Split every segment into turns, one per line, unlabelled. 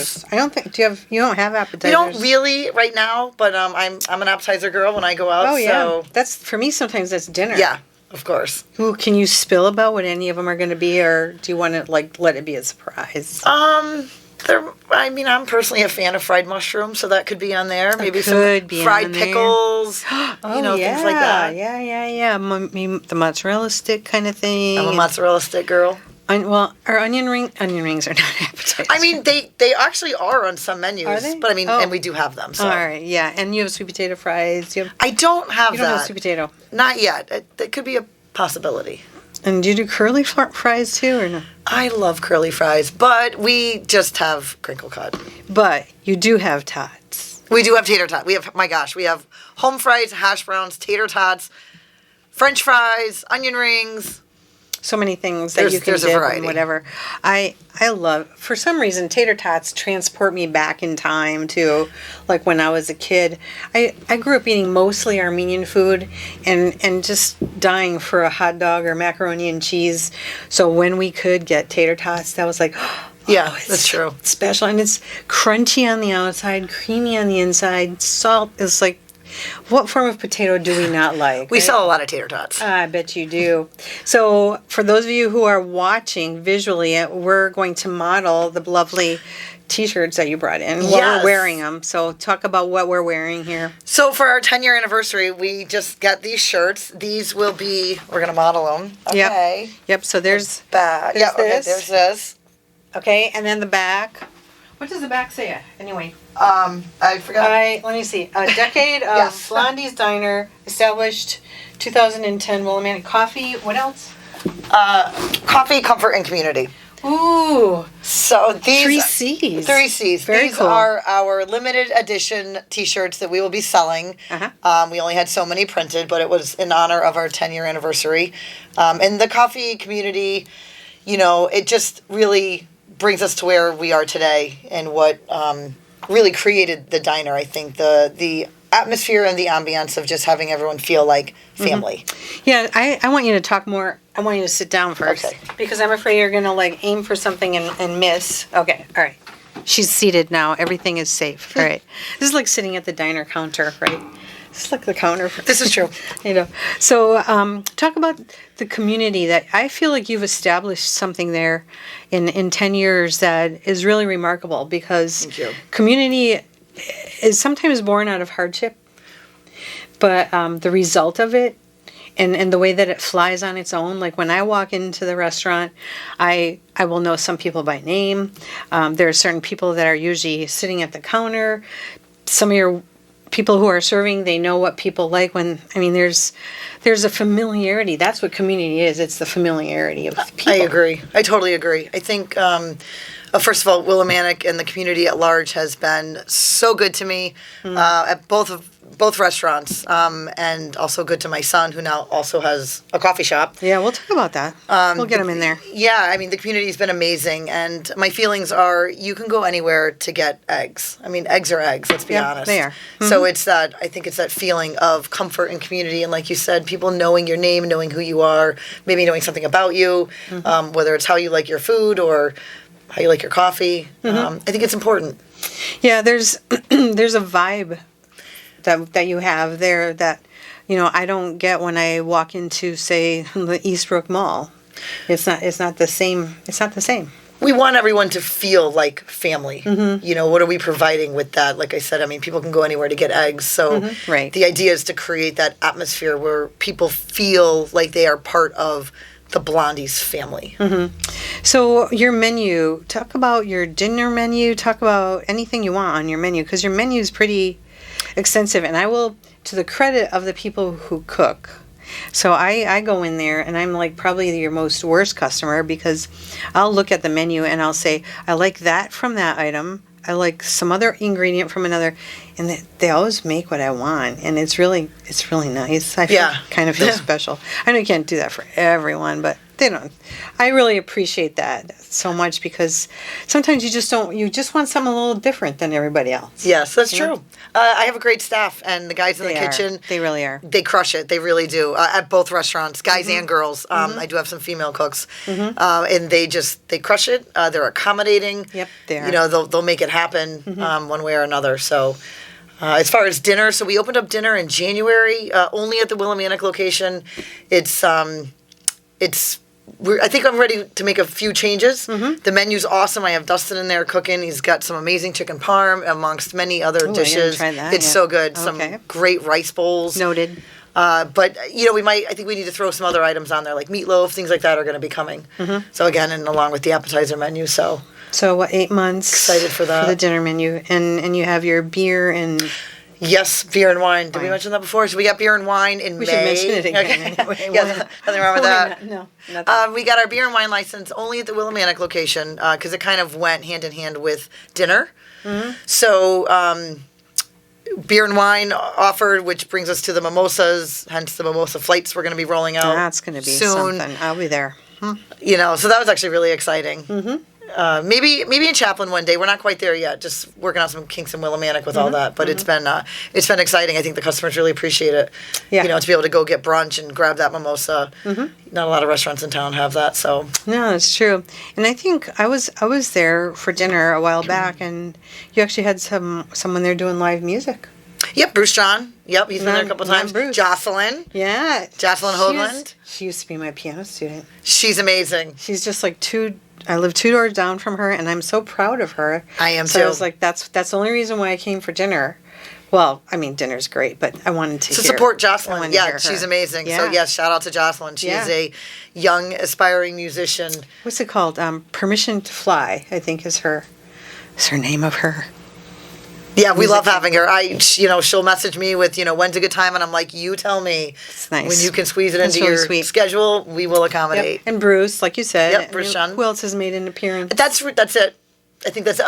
appetizers. I don't think you don't have appetizers.
We don't really right now, but I'm an appetizer girl when I go out.
Oh yeah,
so.
that's for me. Sometimes that's dinner.
Yeah, of course.
Who can you spill about what any of them are going to be, or do you want to let it be a surprise?
I'm personally a fan of fried mushrooms, so that could be on there. Maybe some fried pickles, things like that.
Yeah. The mozzarella stick kind of thing.
I'm a mozzarella stick girl.
Our onion rings are not appetizers.
I mean, they actually are on some menus.
Are they?
But and we do have them. So.
All right, yeah. And you have sweet potato fries.
I don't have that.
You don't have sweet potato?
Not yet. That could be a possibility.
And do you do curly fries too, or no?
I love curly fries, but we just have crinkle cut.
But you do have tots.
We do have tater tots. We have home fries, hash browns, tater tots, French fries, onion rings.
So many things that you can dip
a variety.
And whatever. I love, for some reason, tater tots transport me back in time to like when I was a kid. I grew up eating mostly Armenian food and just dying for a hot dog or macaroni and cheese. So when we could get tater tots, that was like,
that's true.
Special. And it's crunchy on the outside, creamy on the inside. Salt is like, what form of potato do we not like?
We sell a lot of tater tots.
I bet you do. So for those of you who are watching visually, we're going to model the lovely T-shirts that you brought in while we're wearing them. So talk about what we're wearing here.
So for our 10-year anniversary, we just got these shirts. These will be, we're going to model them. Okay.
Yep. So there's
that.
There's this.
There's this.
Okay. And then the back. What does the back say? Anyway.
I forgot.
Let me see. A decade of Blondies Diner, established 2010. Willimantic Coffee. What else?
Coffee, comfort, and community.
Ooh.
So these
3 C's.
3 C's.
Very
these
cool.
are our limited edition T-shirts that we will be selling. We only had so many printed, but it was in honor of our 10-year anniversary. And the coffee community, it just really brings us to where we are today and what really created the diner. I think the atmosphere and the ambiance of just having everyone feel like family.
Mm-hmm. Yeah, I want you to talk more. I want you to sit down first.
Okay.
Because I'm afraid you're going to aim for something and miss. Okay, all right. She's seated now. Everything is safe. All right. This is like sitting at the diner counter, right? This is like the counter.
This is true.
So talk about the community that I feel like you've established something there in 10 years that is really remarkable because community is sometimes born out of hardship, but the result of it and the way that it flies on its own, like when I walk into the restaurant, I will know some people by name. There are certain people that are usually sitting at the counter. Some of your people who are serving, they know what people like there's a familiarity. That's what community is. It's the familiarity of people.
I agree. I totally agree. I think, first of all, Willimantic and the community at large has been so good to me at both restaurants, and also good to my son, who now also has a coffee shop.
Yeah, we'll talk about that. We'll get him in there.
Yeah, the community's been amazing, and my feelings are you can go anywhere to get eggs. Eggs are eggs, let's be honest.
They are. Mm-hmm.
So I think it's that feeling of comfort and community, and like you said, people knowing your name, knowing who you are, maybe knowing something about you, whether it's how you like your food or how you like your coffee. I think it's important.
Yeah, there's a vibe that you have there that, I don't get when I walk into, say, the Eastbrook Mall. It's not the same. It's not the same.
We want everyone to feel like family. What are we providing with that? Like I said, people can go anywhere to get eggs. So the idea is to create that atmosphere where people feel like they are part of the Blondies family.
So your menu, talk about your dinner menu, talk about anything you want on your menu, because your menu is pretty extensive, and I will, to the credit of the people who cook. So I go in there and I'm like probably your most worst customer because I'll look at the menu and I'll say, I like that from that item. I like some other ingredient from another, and they always make what I want, and it's really nice. I kind of feel special. I know you can't do that for everyone, but They don't. I really appreciate that so much because sometimes you just don't. You just want something a little different than everybody else.
Yes, that's true. I have a great staff, and the guys in the
They are.
kitchen.
They really are.
They crush it. They really do. At both restaurants, guys and girls. I do have some female cooks, and they crush it. They're accommodating.
Yep, they are.
You know, they'll make it happen one way or another. So. As far as dinner, so we opened up dinner in January, only at the Willimantic location. I think I'm ready to make a few changes. The menu's awesome. I have Dustin in there cooking. He's got some amazing chicken parm amongst many other dishes.
Try that,
it's
yeah.
so good.
Okay.
Some great rice bowls.
Noted.
But you know, I think we need to throw some other items on there, like meatloaf, things like that are going to be coming. So again, and along with the appetizer menu.
So what, 8 months?
Excited for that.
For the dinner menu, and you have your beer and.
Yes, beer and wine. Did we mention that before? So we got beer and wine in May.
We should mention it again.
Okay. Yeah, nothing wrong with that.
No, nothing.
We got our beer and wine license only at the Willimantic location because it kind of went hand in hand with dinner. So beer and wine offered, which brings us to the mimosas, hence the mimosa flights we're going to be rolling out.
That's going to be
soon.
something. I'll be there.
You know, so that was actually really exciting. Maybe in Chaplin one day. We're not quite there yet. Just working on some kinks in Willimantic with all that. But it's been exciting. I think the customers really appreciate it.
Yeah.
You know, to be able to go get brunch and grab that mimosa. Not a lot of restaurants in town have that. So
No, it's true. And I think I was there for dinner a while back, and you actually had someone there doing live music.
Yep, Bruce John. Yep, he's been there a couple
Non
times.
Bruce.
Jocelyn.
Yeah.
Jocelyn Hoagland.
She used to be my piano student.
She's amazing.
She's just like I live 2 doors down from her, and I'm so proud of her.
I am
so
too.
I was like, that's the only reason why I came for dinner. Well, I mean, dinner's great, but I wanted to
support Jocelyn. Yeah,
hear
she's
her.
amazing.
Yeah.
So yes, shout out to Jocelyn. She is a young, aspiring musician.
What's it called? Permission to Fly, I think is her name of her.
Yeah, we love having her. She'll message me with, when's a good time, and I'm like, you tell me.
It's nice.
When you can squeeze it
That's
into
really
your
sweet.
schedule, we will accommodate.
Yep. And Bruce, like you said.
Yep, Bruce John.
Who else has made an appearance?
That's it. I think that's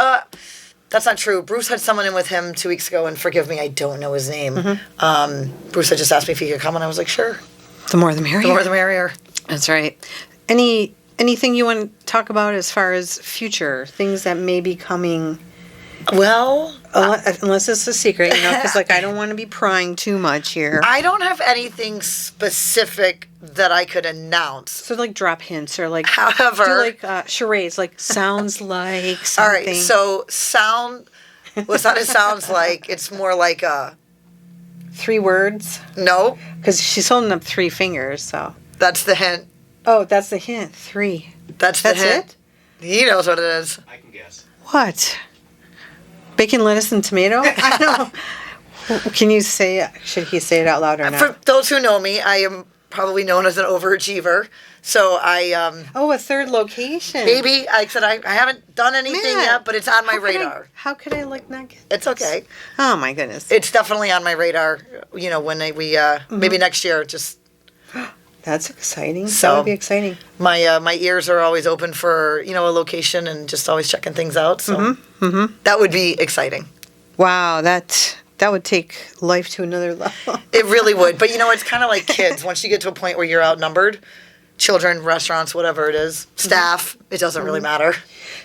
not true. Bruce had someone in with him 2 weeks ago, and forgive me, I don't know his name. Bruce had just asked me if he could come, and I was like, sure.
The more the merrier.
The more the merrier.
That's right. Anything you want to talk about as far as future things that may be coming?
Well,
unless it's a secret, because I don't want to be prying too much here.
I don't have anything specific that I could announce.
So drop hints or
However,
do charades, sounds like something.
All right, so sound. Well, it's not. It sounds like. It's more like a.
3 words.
No.
Because she's holding up 3 fingers, so.
That's the hint.
Oh, that's the hint. 3.
That's the hint.
It?
He knows what it is.
I can guess.
What? Bacon, lettuce, and tomato? I know. Can you say it? Should he say it out loud or not?
For those who know me, I am probably known as an overachiever. So I.
Oh, a 3rd location.
Maybe. I said I haven't done anything yet, but it's on my radar.
How could I not get this?
It's okay.
Oh, my goodness.
It's definitely on my radar. When maybe next year, just.
That's exciting.
So,
that would be exciting.
My ears are always open for, a location and just always checking things out. So that would be exciting.
Wow, that would take life to another level.
It really would. But, it's kind of like kids. Once you get to a point where you're outnumbered, children, restaurants, whatever it is, staff, it doesn't really matter.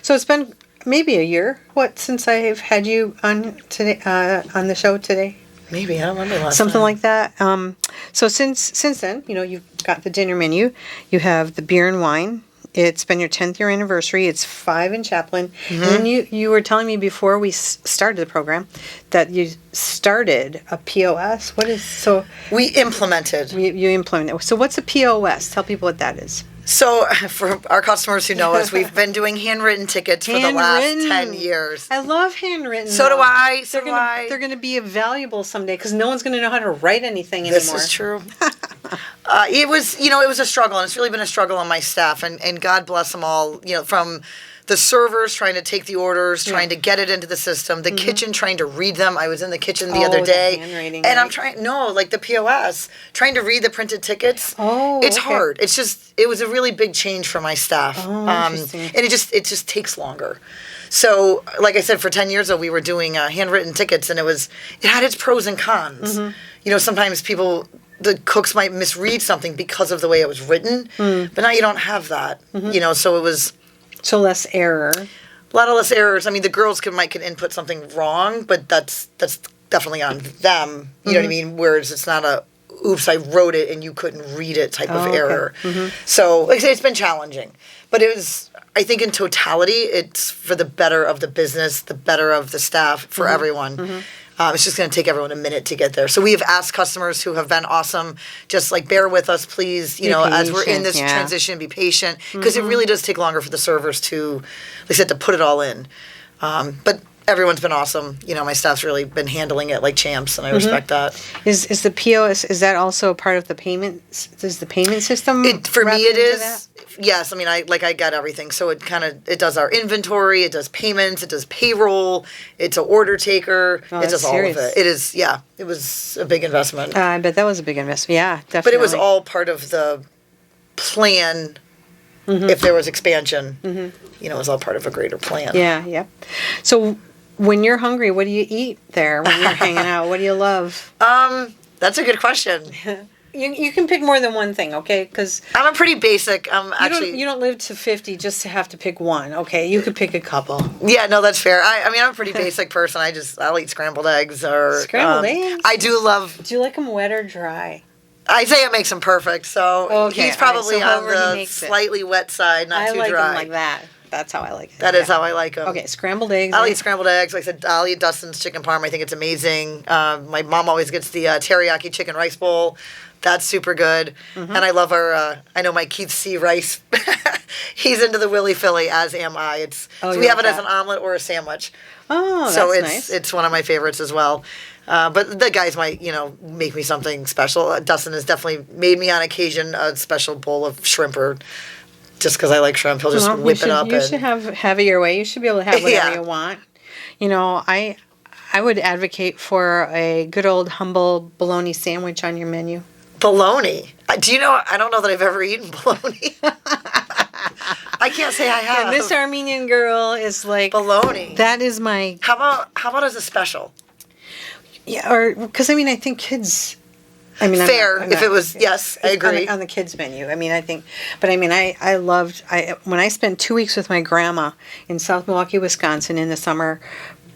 So it's been maybe a year, since I've had you on today on the show today?
Maybe. I don't remember last
Something
time.
like that. So since then, you've got the dinner menu. You have the beer and wine. It's been your 10th year anniversary. It's 5 in Chaplin. And then you were telling me before we started the program that you started a POS. What is so?
We implemented.
You implemented. So what's a POS? Tell people what that is.
So for our customers who know us, we've been doing handwritten tickets for the last 10 years.
I love handwritten.
So do I.
They're going to be valuable someday because no one's going to know how to write anything anymore.
This is true. It was a struggle, and it's really been a struggle on my staff, and God bless them all, from the servers trying to take the orders, trying to get it into the system, the kitchen trying to read them. I was in the kitchen the other day,
handwriting,
and
right?
I'm trying, the POS, trying to read the printed tickets.
Oh,
it's
okay.
hard. It was a really big change for my staff.
Oh, interesting.
And it just takes longer. So, like I said, for 10 years, though, we were doing handwritten tickets, and it had its pros and cons. Sometimes people the cooks might misread something because of the way it was written. But now you don't have that, so it was
So less error.
a lot of less errors. I mean, the girls could input something wrong, but that's definitely on them. You know what I mean? Whereas it's not a oops, I wrote it and you couldn't read it type of error. So like I say, it's been challenging, but it was. I think in totality, it's for the better of the business, the better of the staff, for everyone. It's just going to take everyone a minute to get there. So we have asked customers who have been awesome, just like bear with us, please. As we're in this transition, be patient, because it really does take longer for the servers to, like I said, to put it all in. But everyone's been awesome. My staff's really been handling it like champs, and I respect that.
Is the POS, is that also part of the payment? Is the payment system?
For me, it is.
That?
Yes, I mean, I got everything. So it does our inventory, it does payments, it does payroll, it's an order taker, it does all of it. It is, it was a big investment.
I bet that was a big investment. Yeah, definitely.
But it was all part of the plan. If there was expansion, it was all part of a greater plan.
Yeah. So when you're hungry, what do you eat there when you're hanging out? What do you love?
That's a good question.
You can pick more than one thing, okay? Because
I'm a pretty basic.
You don't live to 50 just to have to pick one, okay? You could pick a couple.
Yeah, no, that's fair. I mean, I'm a pretty basic person. I'll eat scrambled eggs or
scrambled eggs.
I do love.
Do you like them wet or dry?
Isaiah makes them perfect, so he's probably on the slightly wet side, not too dry.
I like them like that. That's how I like it.
That is how I like them.
Okay, scrambled eggs.
I'll eat scrambled eggs. Like I said, I'll eat Dustin's chicken parm. I think it's amazing. My mom always gets the teriyaki chicken rice bowl. That's super good. And I love our, I know my Keith C. Rice. He's into the Willy Philly, as am I. So we have it as an omelet or a sandwich.
Oh,
so
that's nice.
It's one of my favorites as well. But the guys might, make me something special. Dustin has definitely made me on occasion a special bowl of shrimp, or just because I like shrimp, he'll just whip it up.
You should have it your way. You should be able to have whatever you want. I would advocate for a good old humble bologna sandwich on your menu.
Bologna? Do you know, I don't know that I've ever eaten bologna. I can't say I have.
And this Armenian girl is like...
Bologna.
That is my...
How about as a special?
Yeah, or... Because, I think kids...
Fair, if it was... Yes, I agree.
On the kids' menu. I think... But, I loved... When I spent 2 weeks with my grandma in South Milwaukee, Wisconsin in the summer...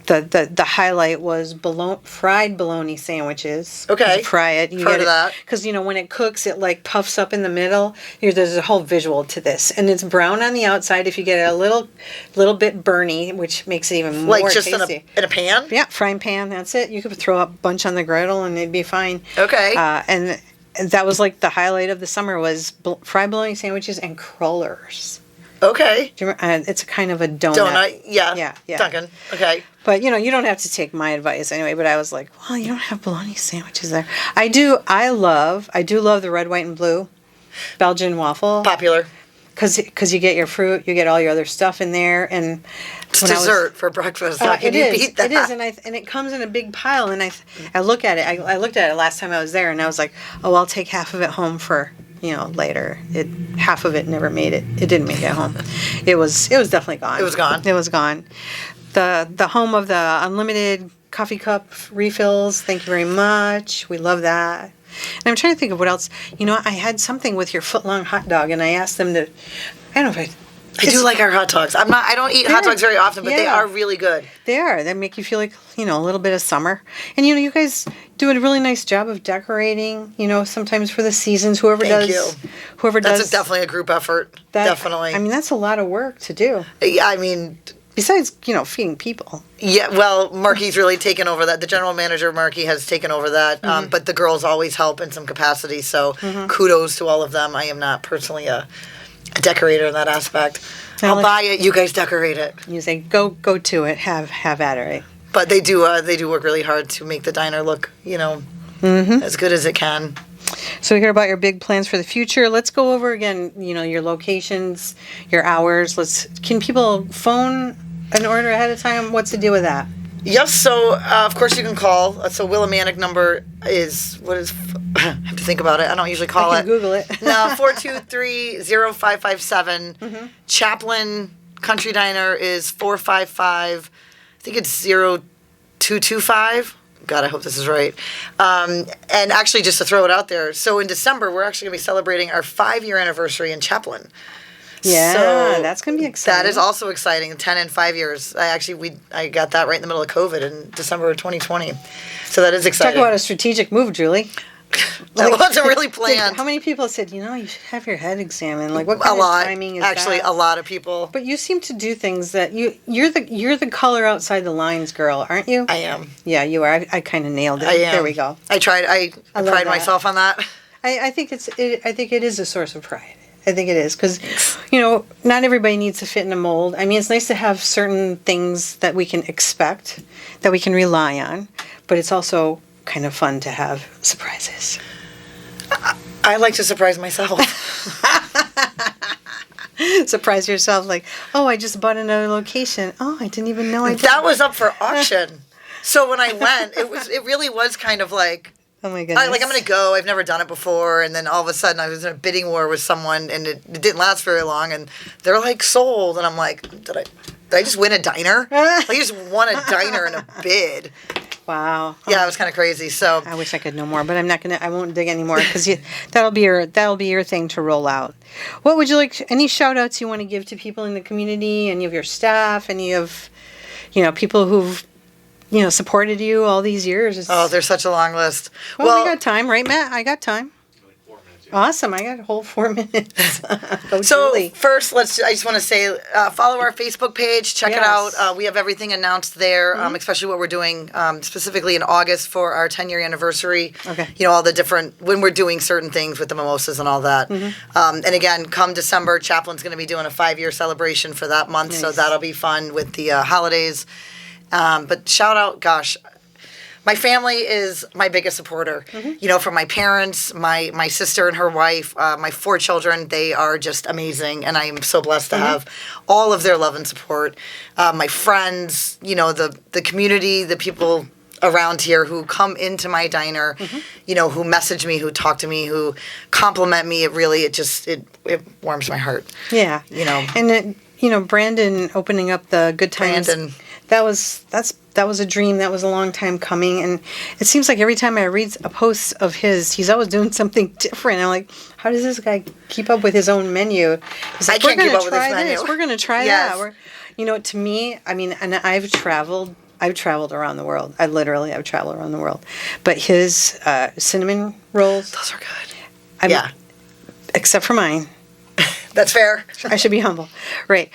The highlight was fried bologna sandwiches.
Okay.
You fry it. You
Heard of that.
Because, when it cooks, it like puffs up in the middle. There's a whole visual to this. And it's brown on the outside. If you get it a little bit burny, which makes it even more tasty.
Like just in a pan?
Yeah, frying pan. That's it. You could throw a bunch on the griddle and it'd be fine.
Okay.
And that was like the highlight of the summer was fried bologna sandwiches and crullers.
Okay.
Do you remember? It's a kind of a donut.
Donut, yeah.
Yeah.
Dunkin', okay.
But, you don't have to take my advice anyway. But I was like, well, you don't have bologna sandwiches there. I do love the red, white, and blue Belgian waffle.
Popular.
Because you get your fruit, you get all your other stuff in there. And
it's dessert for breakfast. How can you beat that?
It is, and it comes in a big pile. And I look at it. I looked at it last time I was there, and I was like, oh, I'll take half of it home for... later. Half of it never made it. It didn't make it home. It was definitely gone.
It was gone.
It was gone. The home of the unlimited coffee cup refills. Thank you very much. We love that. And I'm trying to think of what else. I had something with your foot-long hot dog, and I asked them to. I don't know if
I do like our hot dogs. I don't eat hot dogs very often, but they are really good.
They are. They make you feel like, a little bit of summer. And, you guys do a really nice job of decorating, sometimes for the seasons. Whoever
Thank
does.
you.
Whoever does.
That's definitely a group effort. Definitely.
That's a lot of work to do.
Yeah,
Besides, feeding people.
Yeah, well, Marky's really taken over that. The general manager, Marky, has taken over that. But the girls always help in some capacity. So kudos to all of them. I am not personally a decorator in that aspect. I'll buy it. You guys decorate it.
You say go to it. Have at it. Right?
But they do work really hard to make the diner look as good as it can.
So we hear about your big plans for the future. Let's go over again. Your locations, your hours. Can people phone an order ahead of time? What's the deal with that?
Yes, so of course you can call. So Willimantic number is, I have to think about it. I don't usually call
I can Google it.
No, 423-0557. Chaplin Country Diner is 455, I think it's 0225. God, I hope this is right. And actually, just to throw it out there, so in December, we're actually going to be celebrating our 5-year anniversary in Chaplin.
Yeah,
So
that's going to be exciting.
that is also exciting. 10 and 5 years. I got that right in the middle of COVID in December of 2020. So that is exciting.
Talk about a strategic move, Julie.
That wasn't really planned.
How many people said, you should have your head examined? Like, what kind of timing is
Actually,
that?
a lot of people.
But you seem to do things that you're the color outside the lines girl, aren't you?
I am.
Yeah, you are. I kind of nailed it.
I am.
There we go.
I tried. I pride myself on that.
I think I think it is a source of pride. I think it is because, not everybody needs to fit in a mold. I mean, it's nice to have certain things that we can expect, that we can rely on, but it's also kind of fun to have surprises.
I like to surprise myself.
Surprise yourself like, oh, I just bought another location. Oh, I didn't even know I did.
That was up for auction. So when I went, it really was kind of like,
oh my goodness.
I'm going to go. I've never done it before. And then all of a sudden I was in a bidding war with someone and it didn't last very long. And they're like sold. And I'm like, did I just win a diner? I just won a diner in a bid.
Wow.
Yeah, it was kind of crazy. So
I wish I could know more, but I won't dig anymore because that'll be your thing to roll out. What would you like? Any shout outs you want to give to people in the community? Any of your staff? Any of, people who've, supported you all these years?
Oh, there's such a long list.
Well, we got time, right, Matt? I got time. Awesome. I got a whole 4 minutes.
So
Julie.
first, I just want to say, follow our Facebook page. Check it out. We have everything announced there, especially what we're doing specifically in August for our 10-year anniversary.
Okay.
All the different, when we're doing certain things with the mimosas and all that. And again, come December, Chaplin's going to be doing a 5-year celebration for that month.
Nice.
So that'll be fun with the holidays. But shout out, gosh, my family is my biggest supporter. From my parents, my sister and her wife, my 4 children, they are just amazing. And I am so blessed to have all of their love and support. My friends, the community, the people around here who come into my diner, who message me, who talk to me, who compliment me. It warms my heart.
Yeah. And Brandon opening up the Good Times.
Brandon.
That was a dream. That was a long time coming. And it seems like every time I read a post of his, he's always doing something different. I'm like, how does this guy keep up with his own menu? He's like,
I can't keep up with his menu.
We're going to try that. To me, I mean, and I've traveled around the world. I've traveled around the world. But his cinnamon rolls.
Those are good.
Except for mine.
That's fair.
I should be humble. Right.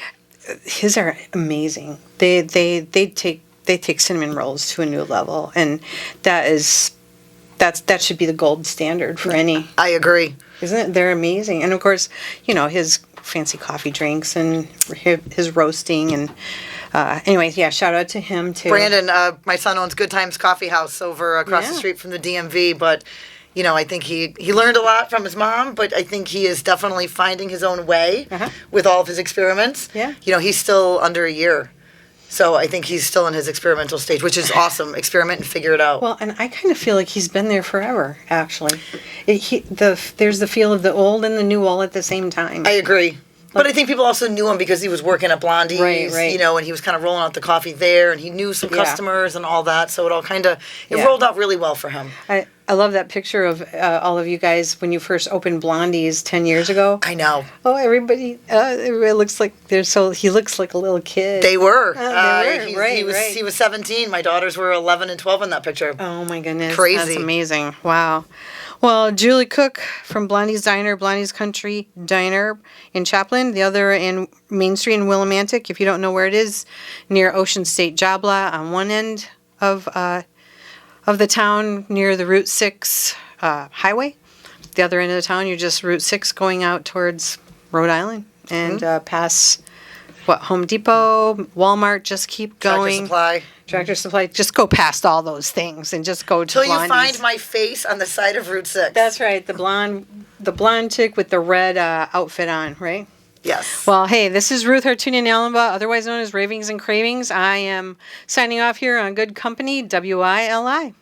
His are amazing. They take cinnamon rolls to a new level, and that should be the gold standard for any.
I agree.
Isn't it? They're amazing, and of course, his fancy coffee drinks and his roasting and. Anyways, shout out to him too.
Brandon, my son owns Good Times Coffee House over across the street from the DMV, but. I think he learned a lot from his mom, but I think he is definitely finding his own way with all of his experiments.
Yeah.
He's still under a year. So I think he's still in his experimental stage, which is awesome. Experiment and figure it out.
Well, and I kind of feel like he's been there forever, actually. There's the feel of the old and the new all at the same time.
I agree. But I think people also knew him because he was working at Blondies,
right.
And he was kind of rolling out the coffee there, and he knew some customers and all that. So it all rolled out really well for him.
I love that picture of all of you guys when you first opened Blondies 10 years ago.
I know.
Oh, everybody looks like he looks like a little kid.
They were.
They were,
He was 17. My daughters were 11 and 12 in that picture.
Oh my goodness.
Crazy.
That's amazing. Wow. Well, Julie Cook from Blondies Diner, Blondies Country Diner in Chaplin, the other in Main Street in Willimantic. If you don't know where it is, near Ocean State Jobla on one end of the town near the Route 6 highway. The other end of the town, you're just Route 6 going out towards Rhode Island and pass Home Depot, Walmart. Just keep going. Tractor Supply. Just go past all those things and just go to Blondies.
Till you find my face on the side of Route 6.
That's right. The blonde chick with the red outfit on, right?
Yes.
Well, hey, this is Ruth Hartunian Allenbaugh, otherwise known as Ravings and Cravings. I am signing off here on Good Company, WILI.